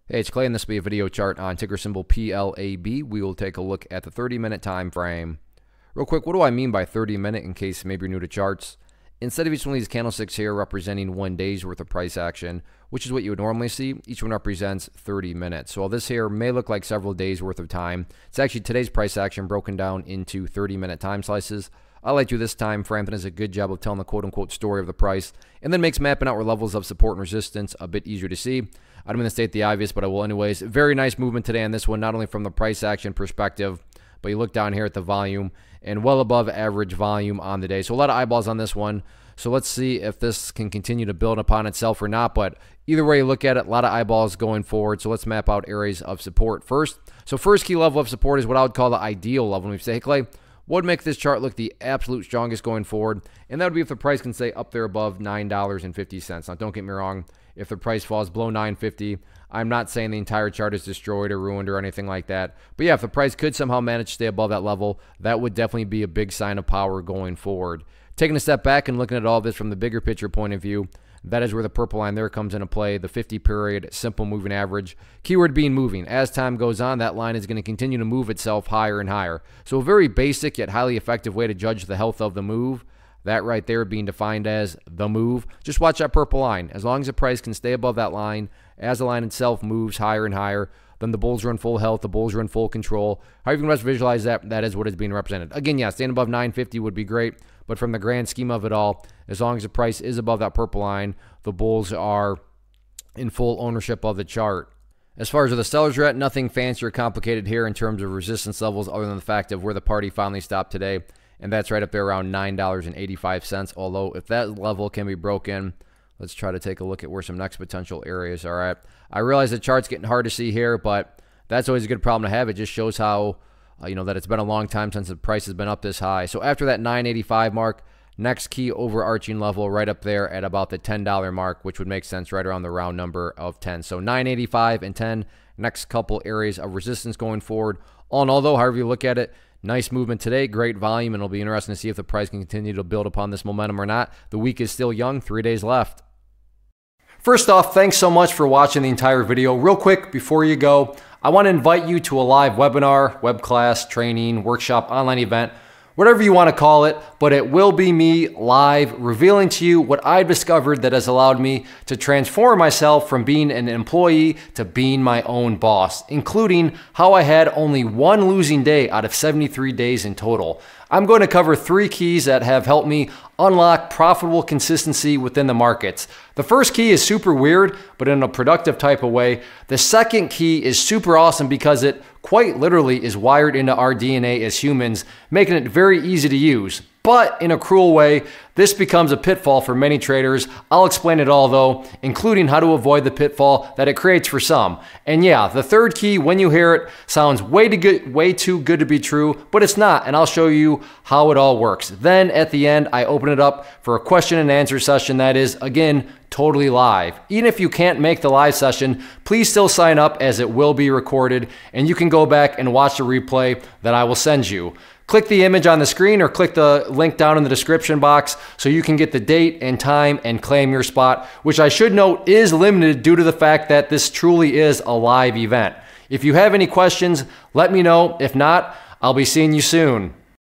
Hey, it's Clay, and this will be a video chart on ticker symbol PLAB. We will take a look at the 30-minute time frame. Real quick, what do I mean by 30-minute in case maybe you're new to charts? Instead of each one of these candlesticks here representing 1 day's worth of price action, which is what you would normally see, each one represents 30 minutes. So while this here may look like several days worth of time, it's actually today's price action broken down into 30-minute time slices. I like to do this time frame that does a good job of telling the quote-unquote story of the price and then makes mapping out where levels of support and resistance a bit easier to see. I don't mean to state the obvious, but I will anyways. Very nice movement today on this one, not only from the price action perspective, but you look down here at the volume and well above average volume on the day. So a lot of eyeballs on this one. So let's see if this can continue to build upon itself or not. But either way you look at it, a lot of eyeballs going forward. So let's map out areas of support first. So first key level of support is what I would call the ideal level. When we say, hey, Clay, what would make this chart look the absolute strongest going forward? And that would be if the price can stay up there above $9.50. Now, don't get me wrong. If the price falls below $9.50, I'm not saying the entire chart is destroyed or ruined or anything like that. But yeah, if the price could somehow manage to stay above that level, that would definitely be a big sign of power going forward. Taking a step back and looking at all this from the bigger picture point of view, that is where the purple line there comes into play, the 50-period simple moving average. Keyword being moving. As time goes on, that line is going to continue to move itself higher and higher. So a very basic yet highly effective way to judge the health of the move. That right there being defined as the move. Just watch that purple line. As long as the price can stay above that line, as the line itself moves higher and higher, then the bulls are in full health, the bulls are in full control. However you can best visualize that, that is what is being represented. Again, yeah, staying above 950 would be great, but from the grand scheme of it all, as long as the price is above that purple line, the bulls are in full ownership of the chart. As far as where the sellers are at, nothing fancy or complicated here in terms of resistance levels other than the fact of where the party finally stopped today. And that's right up there around $9.85. Although if that level can be broken, let's try to take a look at where some next potential areas are at. I realize the chart's getting hard to see here, but that's always a good problem to have. It just shows how, that it's been a long time since the price has been up this high. So after that 985 mark, next key overarching level right up there at about the $10 mark, which would make sense right around the round number of 10. So 985 and 10, next couple areas of resistance going forward. All in all, though, however you look at it, nice movement today, great volume, and it'll be interesting to see if the price can continue to build upon this momentum or not. The week is still young, 3 days left. First off, thanks so much for watching the entire video. Real quick, before you go, I want to invite you to a live webinar, web class, training, workshop, online event, whatever you want to call it, but it will be me live revealing to you what I've discovered that has allowed me to transform myself from being an employee to being my own boss, including how I had only one losing day out of 73 days in total. I'm going to cover 3 keys that have helped me unlock profitable consistency within the markets. The first key is super weird, but in a productive type of way. The second key is super awesome because it quite literally is wired into our DNA as humans, making it very easy to use. But in a cruel way, this becomes a pitfall for many traders. I'll explain it all though, including how to avoid the pitfall that it creates for some. And yeah, the third key, when you hear it, sounds way too good to be true, but it's not, and I'll show you how it all works. Then at the end, I open it up for a question and answer session that is, again, totally live. Even if you can't make the live session, please still sign up as it will be recorded, and you can go back and watch the replay that I will send you. Click the image on the screen or click the link down in the description box so you can get the date and time and claim your spot, which I should note is limited due to the fact that this truly is a live event. If you have any questions, let me know. If not, I'll be seeing you soon.